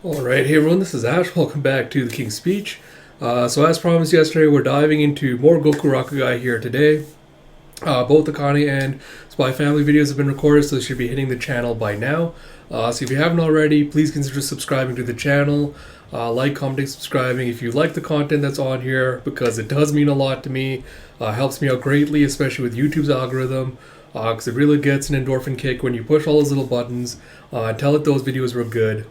Alright, hey everyone, this is Ash. Welcome back to the King's Speech. So as promised yesterday, we're diving into more Gokurakugai here today. Both the Kani and Spy Family videos have been recorded, so they should be hitting the channel by now. So if you haven't already, please consider subscribing to the channel. Like, commenting, subscribing if you like the content that's on here, because it does mean a lot to me. Helps me out greatly, especially with YouTube's algorithm, because it really gets an endorphin kick when you push all those little buttons and tell it those videos were good.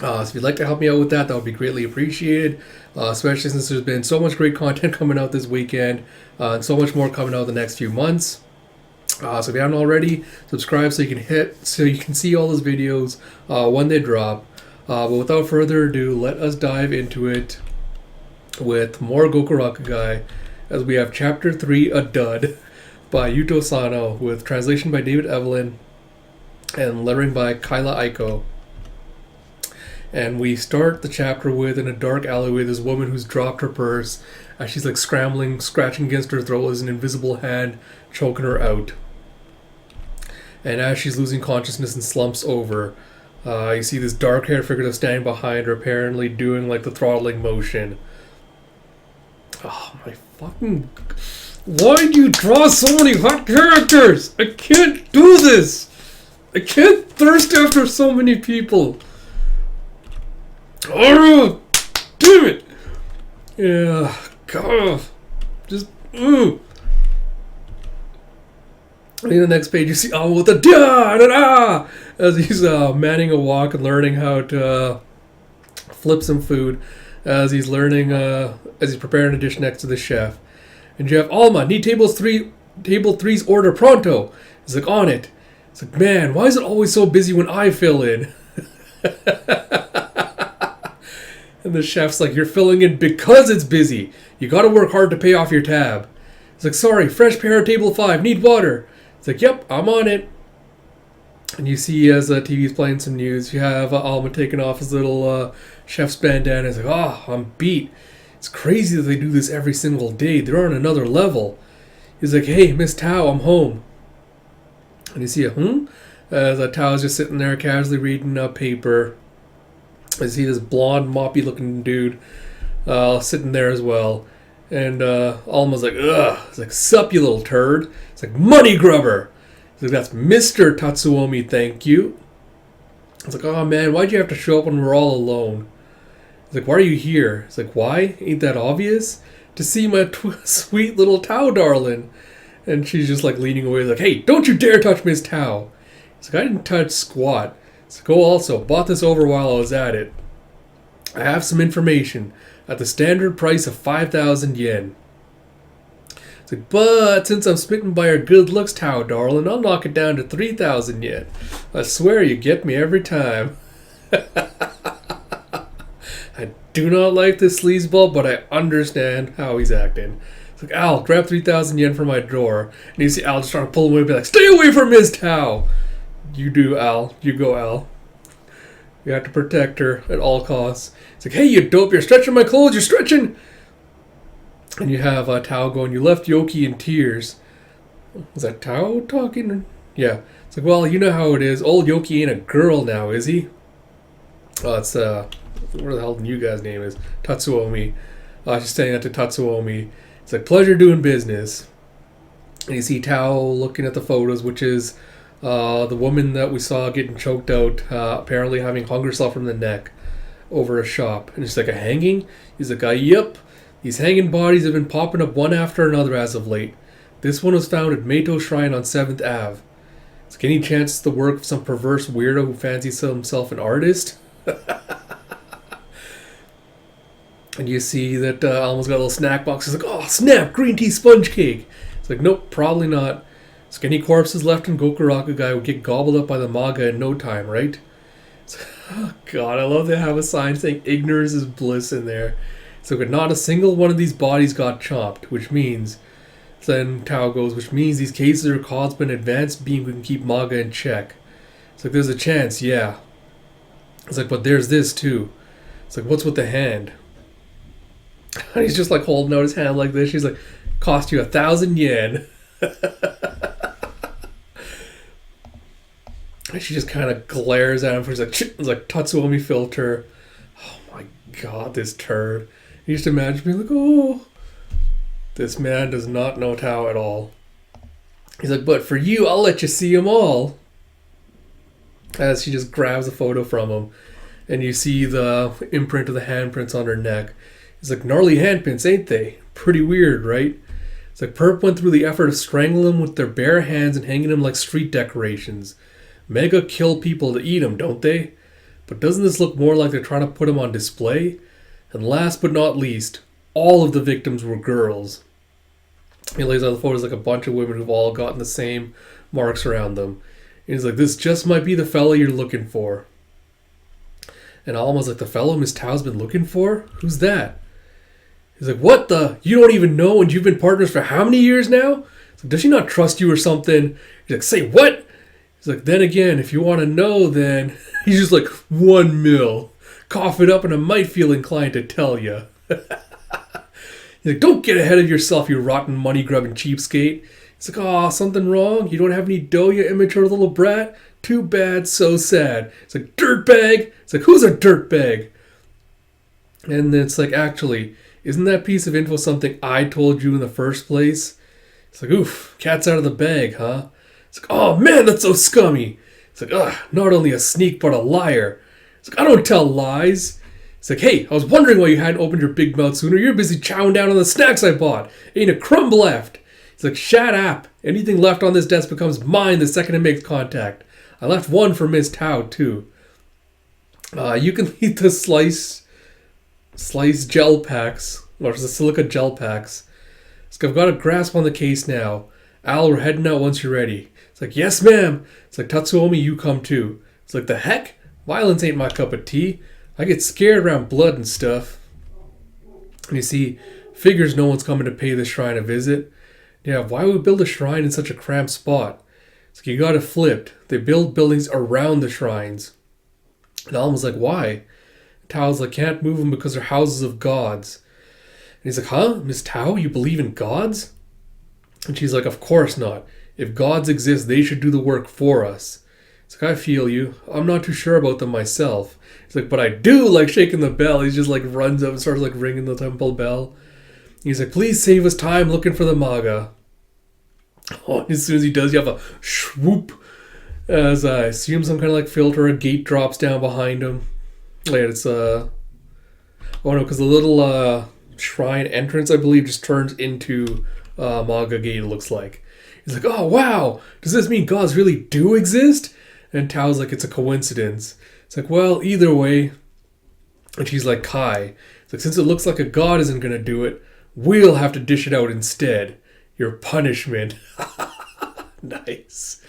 So if you'd like to help me out with that, that would be greatly appreciated, especially since there's been so much great content coming out this weekend and so much more coming out the next few months. So if you haven't already, subscribe so you can see all those videos when they drop. But without further ado, let us dive into it with more Gokurakugai, as we have Chapter 3, A Dud, by Yuto Sano, with translation by David Evelyn and lettering by Kyla Aiko. And we start the chapter with, in a dark alleyway, this woman who's dropped her purse as she's like scrambling, scratching against her throat as an invisible hand choking her out. And as she's losing consciousness and slumps over, you see this dark-haired figure that's standing behind her, apparently doing like the throttling motion. Oh my fucking... Why do you draw so many hot characters? I can't do this! I can't thirst after so many people! Oh, damn it! Yeah, God. Just, And in the next page, you see Alma with a da-da-da! As he's manning a walk and learning how to flip some food. As he's learning, as he's preparing a dish next to the chef. And you have Alma, need table 3's order pronto. He's like, on it. It's like, man, why is it always so busy when I fill in? And the chef's like, you're filling in because it's busy. You gotta work hard to pay off your tab. It's like, sorry, fresh pair of table 5, need water. It's like, yep, I'm on it. And you see as TV's playing some news, you have Alma taking off his little chef's bandana. He's like, I'm beat. It's crazy that they do this every single day. They're on another level. He's like, hey, Miss Tao, I'm home. And you see as Tao's just sitting there casually reading a paper. I see this blonde, moppy-looking dude sitting there as well. And Alma's like, ugh. It's like, sup, you little turd. It's like, money grubber. It's like, that's Mr. Tatsuomi, thank you. It's like, oh, man, why'd you have to show up when we're all alone? It's like, why are you here? It's like, why? Ain't that obvious? To see my sweet little Tao darling. And she's just, like, leaning away, like, hey, don't you dare touch Miss Tao. It's like, I didn't touch squat. So go also, bought this over while I was at it. I have some information at the standard price of 5,000 yen. It's like, but since I'm smitten by her good looks, Tao darling, I'll knock it down to 3,000 yen. I swear you get me every time. I do not like this sleazeball, but I understand how he's acting. It's like, Al, grab 3,000 yen from my drawer. And you see Al just trying to pull him away and be like, stay away from Ms. Tao. You do, Al. You go, Al. You have to protect her at all costs. It's like, hey, you dope, you're stretching my clothes, you're stretching! And you have Tao going, you left Yoki in tears. Was that Tao talking? Yeah. It's like, well, you know how it is. Old Yoki ain't a girl now, is he? Oh, it's, what the hell the new guy's name is? Tatsuomi. She's saying that to Tatsuomi. It's like, pleasure doing business. And you see Tao looking at the photos, which is... the woman that we saw getting choked out, apparently having hung herself from the neck over a shop. And it's like, a hanging? He's like, yep. These hanging bodies have been popping up one after another as of late. This one was found at Meito Shrine on 7th Ave. It's like, any chance it's the work of some perverse weirdo who fancies himself an artist? And you see that Alma's got a little snack box. He's like, oh, snap, green tea sponge cake. It's like, nope, probably not. Skinny corpses left in Gokurakugai would get gobbled up by the manga in no time, right? It's like, oh God, I love to have a sign saying ignorance is bliss in there. So not a single one of these bodies got chopped, which means, then Tao goes, which means these cases are caused by an advanced being who can keep manga in check. It's like, there's a chance, yeah. It's like, but there's this too. It's like, what's with the hand? And he's just like holding out his hand like this. She's like, cost you 1,000 yen. And she just kind of glares at him. She's like, it's like Tatsuomi filter. Oh my god, this turd. You just imagine being like, oh, this man does not know Tao at all. He's like, but for you, I'll let you see them all. As she just grabs a photo from him. And you see the imprint of the handprints on her neck. He's like, gnarly handprints, ain't they? Pretty weird, right? It's like Perp went through the effort of strangling them with their bare hands and hanging them like street decorations. Mega kill people to eat them, don't they? But doesn't this look more like they're trying to put them on display? And last but not least, all of the victims were girls. He lays out the photos like a bunch of women who've all gotten the same marks around them. And he's like, this just might be the fellow you're looking for. And Alma's like, the fellow Miss Tao's been looking for? Who's that? He's like, what the? You don't even know, and you've been partners for how many years now? He's like, does she not trust you or something? He's like, say what? He's like, then again, if you want to know, then... He's just like, 1 mil. Cough it up and I might feel inclined to tell you. He's like, don't get ahead of yourself, you rotten money-grubbing cheapskate. He's like, aw, something wrong? You don't have any dough, you immature little brat? Too bad, so sad. It's like, dirtbag? It's like, who's a dirtbag? And then it's like, actually, isn't that piece of info something I told you in the first place? It's like, oof, cat's out of the bag, huh? It's like, oh man, that's so scummy. It's like, ugh, not only a sneak, but a liar. It's like, I don't tell lies. It's like, hey, I was wondering why you hadn't opened your big mouth sooner. You're busy chowing down on the snacks I bought. Ain't a crumb left. It's like, shut up. Anything left on this desk becomes mine the second it makes contact. I left one for Miss Tao, too. You can eat the slice gel packs, or the silica gel packs. It's like, I've got a grasp on the case now. Al, we're heading out once you're ready. It's like, yes, ma'am. It's like, Tatsuomi, you come too. It's like, the heck? Violence ain't my cup of tea. I get scared around blood and stuff. And you see, figures no one's coming to pay the shrine a visit. Yeah, why would we build a shrine in such a cramped spot? It's like, you got it flipped. They build buildings around the shrines. And Alma's like, why? Tao's like, can't move them because they're houses of gods. And he's like, huh? Miss Tao, you believe in gods? And she's like, of course not. If gods exist, they should do the work for us. It's like, I feel you. I'm not too sure about them myself. He's like, but I do like shaking the bell. He just like runs up and starts like ringing the temple bell. He's like, please save us time looking for the maga. Oh, as soon as he does, you have a swoop. As I assume some kind of like filter, a gate drops down behind him. Wait, it's oh no, because the little shrine entrance, I believe, just turns into maga gate, it looks like. He's like, oh wow, does this mean gods really do exist? And Tao's like, it's a coincidence. It's like, well, either way. And she's like, Kai, it's like, since it looks like a god isn't going to do it, we'll have to dish it out instead. Your punishment. Nice.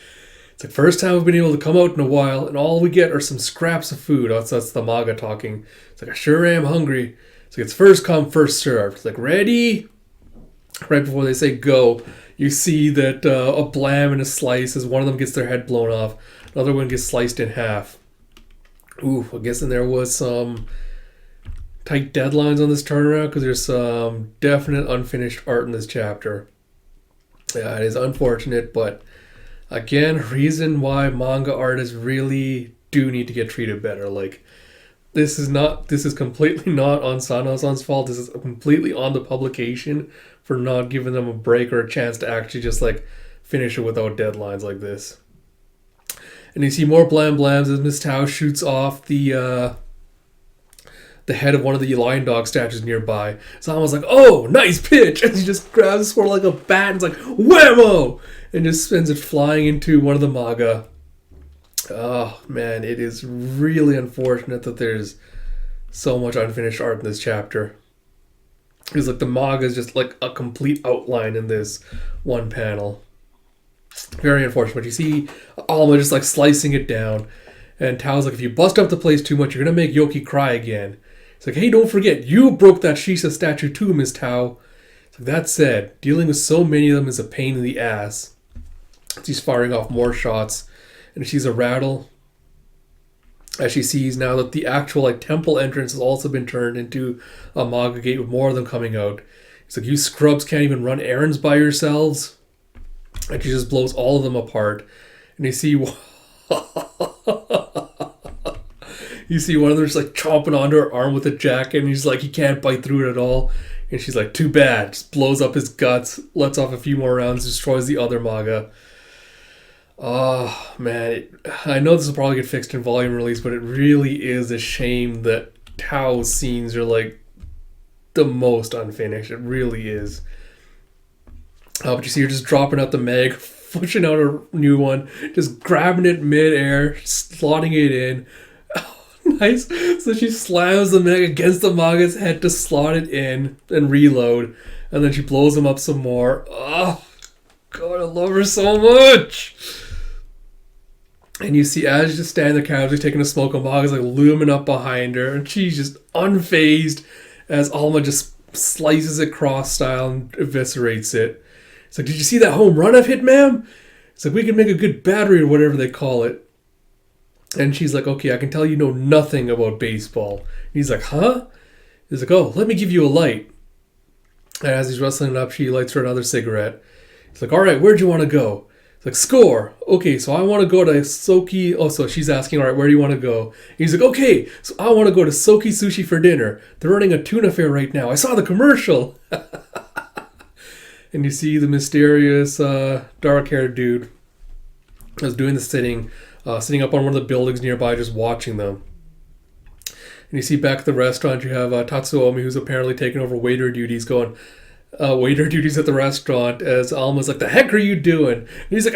It's like, first time we've been able to come out in a while, and all we get are some scraps of food. Oh, that's the maga talking. It's like, I sure am hungry. It's like, it's first come, first served. It's like, ready? Right before they say go, you see that a blam and a slice as one of them gets their head blown off. Another one gets sliced in half. Ooh, I'm guessing there was some tight deadlines on this turnaround because there's some definite unfinished art in this chapter. Yeah, it is unfortunate, but again, reason why manga artists really do need to get treated better. Like, this is completely not on Sanosan's fault. This is completely on the publication for not giving them a break or a chance to actually just like finish it without deadlines like this. And you see more blam blams as Miss Tao shoots off the head of one of the lion dog statues nearby. So I was like, oh, nice pitch! And he just grabs the sword like a bat and is like, whammo! And just sends it flying into one of the maga. Oh, man, it is really unfortunate that there's so much unfinished art in this chapter. Because like the maga is just like a complete outline in this one panel. Very unfortunate. But you see Alma just like slicing it down. And Tao's like, if you bust up the place too much, you're going to make Yoki cry again. It's like, hey, don't forget, you broke that Shisa statue too, Miss Tao. It's like, that said, dealing with so many of them is a pain in the ass. She's firing off more shots. And she's a rattle. As she sees now that the actual like temple entrance has also been turned into a maga gate with more of them coming out. It's like, you scrubs can't even run errands by yourselves. And she just blows all of them apart. And you see You see one of them just like chomping onto her arm with a jacket, and he's like, he can't bite through it at all. And she's like, too bad. Just blows up his guts, lets off a few more rounds, destroys the other MAGA. Oh, man. I know this will probably get fixed in volume release, but it really is a shame that Tao's scenes are like the most unfinished. It really is. But you see her just dropping out the mag, pushing out a new one, just grabbing it mid-air, slotting it in. Nice. So she slams the mag against the MAGA's head to slot it in and reload. And then she blows him up some more. Oh, God, I love her so much. And you see as she's just standing there casually taking a smoke, a MAGA's like looming up behind her. And she's just unfazed as Alma just slices it cross style and eviscerates it. It's like, did you see that home run I've hit, ma'am? It's like, we can make a good battery or whatever they call it. And she's like, okay, I can tell you know nothing about baseball. And he's like, huh? He's like, oh, let me give you a light. And as he's wrestling it up, she lights her another cigarette. He's like, all right, where'd you want to go? He's like, score. Okay, so I want to go to Soki. Oh, so she's asking, all right, where do you want to go? And he's like, okay, so I want to go to Soki Sushi for dinner. They're running a tuna fair right now. I saw the commercial. And you see the mysterious dark-haired dude is doing the sitting up on one of the buildings nearby, just watching them. And you see back at the restaurant, you have Tatsuomi, who's apparently taking over waiter duties, waiter duties at the restaurant, as Alma's like, the heck are you doing? And he's like,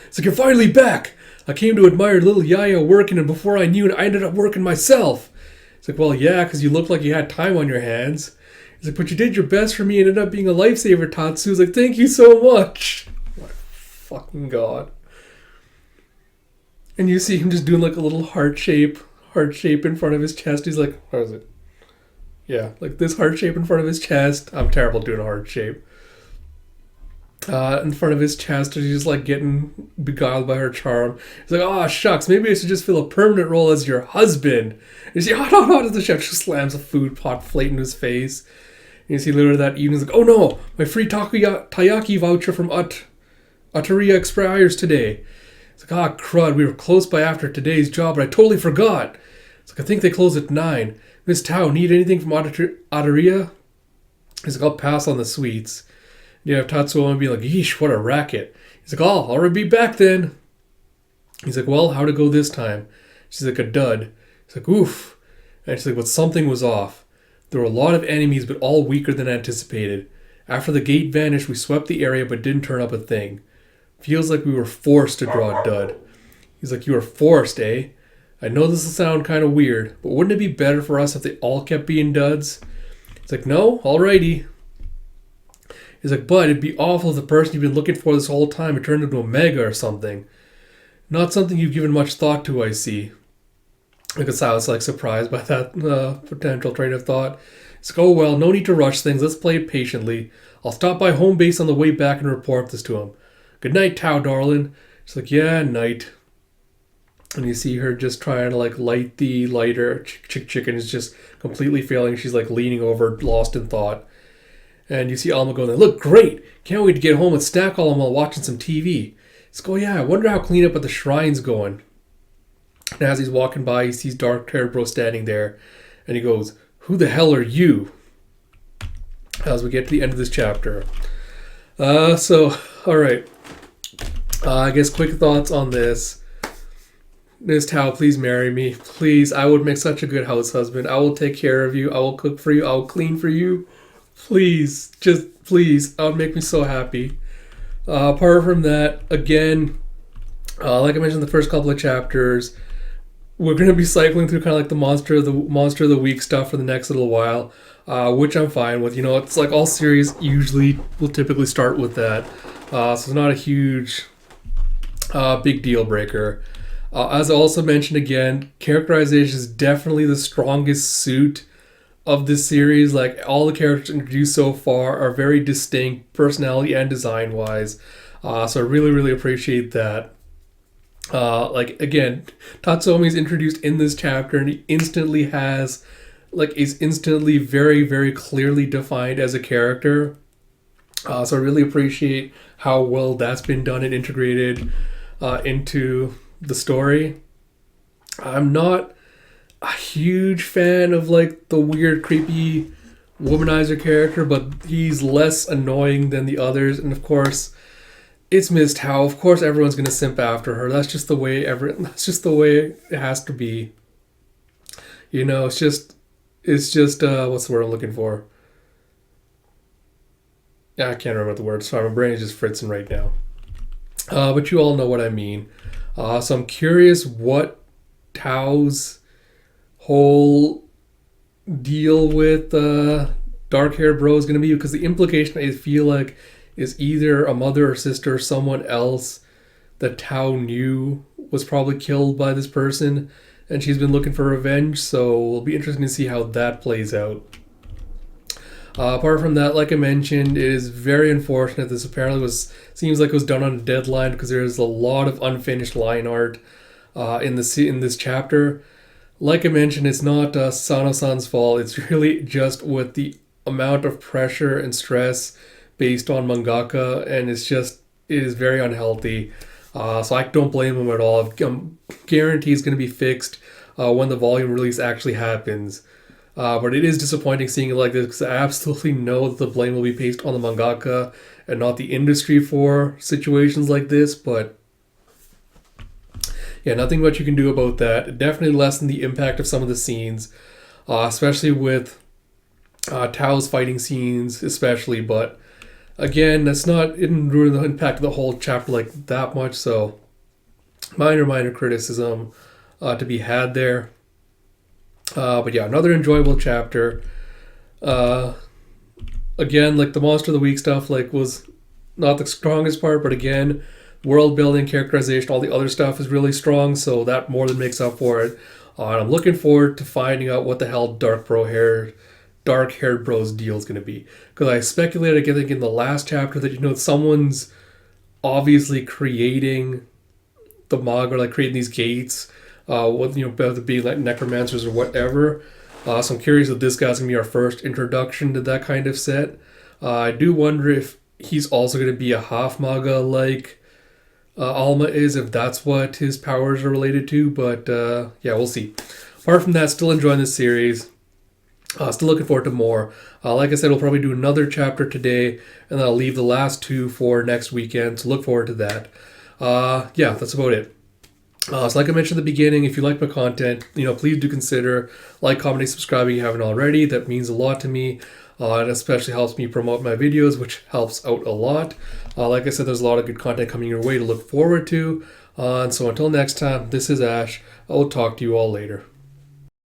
it's like, you're finally back. I came to admire little Yaya working, and before I knew it, I ended up working myself. It's like, well, yeah, because you looked like you had time on your hands. He's like, but you did your best for me and ended up being a lifesaver, Tatsu. He's like, thank you so much. Oh my fucking God. And you see him just doing like a little heart shape in front of his chest. He's like, what is it? Yeah, like this heart shape in front of his chest. I'm terrible doing a heart shape. In front of his chest, and he's just like getting beguiled by her charm. He's like, oh, shucks, maybe I should just fill a permanent role as your husband. And you see, oh, the chef just slams a food pot plate in his face. And you see later that evening, he's like, oh no, my free taiyaki voucher from Atariya expires today. It's like, crud, we were close by after today's job, but I totally forgot. It's like, I think they close at 9. Miss Tao, need anything from Atariya? He's like, I'll pass on the sweets. And you have Tatsuo be like, yeesh, what a racket. He's like, oh, I'll be back then. He's like, well, how'd it go this time? She's like, a dud. He's like, oof. And she's like, but something was off. There were a lot of enemies, but all weaker than anticipated. After the gate vanished, we swept the area, but didn't turn up a thing. Feels like we were forced to draw a dud. He's like, you were forced, eh? I know this will sound kind of weird, but wouldn't it be better for us if they all kept being duds? He's like, no, alrighty. He's like, but it'd be awful if the person you've been looking for this whole time had turned into a mega or something. Not something you've given much thought to, I see. Because I was like surprised by that potential train of thought. It's like, oh well, no need to rush things. Let's play it patiently. I'll stop by home base on the way back and report this to him. Good night, Tao, darling. She's like, yeah, night. And you see her just trying to like light the lighter. Chicken is just completely failing. She's like leaning over, lost in thought. And you see Alma going, look great. Can't wait to get home and snack all while watching some TV. It's like, oh yeah, I wonder how clean up at the shrine's going. And as he's walking by, he sees dark-haired bro standing there. And he goes, who the hell are you? As we get to the end of this chapter. Alright. I guess quick thoughts on this. Ms. Tao, please marry me. Please, I would make such a good house husband. I will take care of you. I will cook for you. I will clean for you. Please, just please. That would make me so happy. Apart from that, again, like I mentioned in the first couple of chapters, we're going to be cycling through kind of like the monster of the week stuff for the next little while, which I'm fine with. You know, it's like all series usually will typically start with that. So it's not a huge big deal breaker. As I also mentioned again, characterization is definitely the strongest suit of this series. Like all the characters introduced so far are very distinct personality and design wise. So I really, really appreciate that. Like again, Tatsuomi is introduced in this chapter and he instantly is instantly very, very clearly defined as a character. So I really appreciate how well that's been done and integrated into the story. I'm not a huge fan of like the weird, creepy womanizer character, but he's less annoying than the others. And of course, it's Ms. Tao. Of course, everyone's gonna simp after her. That's just the way That's just the way it has to be. You know, it's just what's the word I'm looking for? Yeah, I can't remember the word. Sorry, my brain is just fritzing right now. But you all know what I mean. So I'm curious what Tao's whole deal with dark haired bro is going to be, because the implication I feel like is either a mother or sister or someone else that Tao knew was probably killed by this person, and she's been looking for revenge. So it'll be interesting to see how that plays out. Apart from that, like I mentioned, it is very unfortunate. This apparently seems like it was done on a deadline, because there's a lot of unfinished line art in this chapter. Like I mentioned, it's not Sano-san's fault. It's really just with the amount of pressure and stress based on mangaka, and it is very unhealthy. So I don't blame him at all. I guarantee it's going to be fixed when the volume release actually happens. But it is disappointing seeing it like this, because I absolutely know that the blame will be placed on the mangaka and not the industry for situations like this. But yeah, nothing much you can do about that. It definitely lessened the impact of some of the scenes, especially with Tao's fighting scenes, especially. But again, it didn't ruin the impact of the whole chapter like that much. So minor criticism to be had there. But yeah, another enjoyable chapter. Again, like the Monster of the Week stuff, like was not the strongest part, but again, world building, characterization, all the other stuff is really strong, so that more than makes up for it. And I'm looking forward to finding out what the hell dark haired bro's deal is going to be, because I speculated, I think in the last chapter, that someone's obviously creating the manga, like creating these gates. Whether it be like necromancers or whatever. So I'm curious if this guy's gonna be our first introduction to that kind of set. I do wonder if he's also gonna be a half maga like Alma is, if that's what his powers are related to. But yeah, we'll see. Apart from that, still enjoying this series. Still looking forward to more. Like I said, we'll probably do another chapter today, and then I'll leave the last two for next weekend. So look forward to that. Yeah, that's about it. So like I mentioned at the beginning, if you like my content, please do consider commenting, subscribing if you haven't already. That means a lot to me. It especially helps me promote my videos, which helps out a lot. Like I said, there's a lot of good content coming your way to look forward to. And so until next time, this is Ash. I will talk to you all later.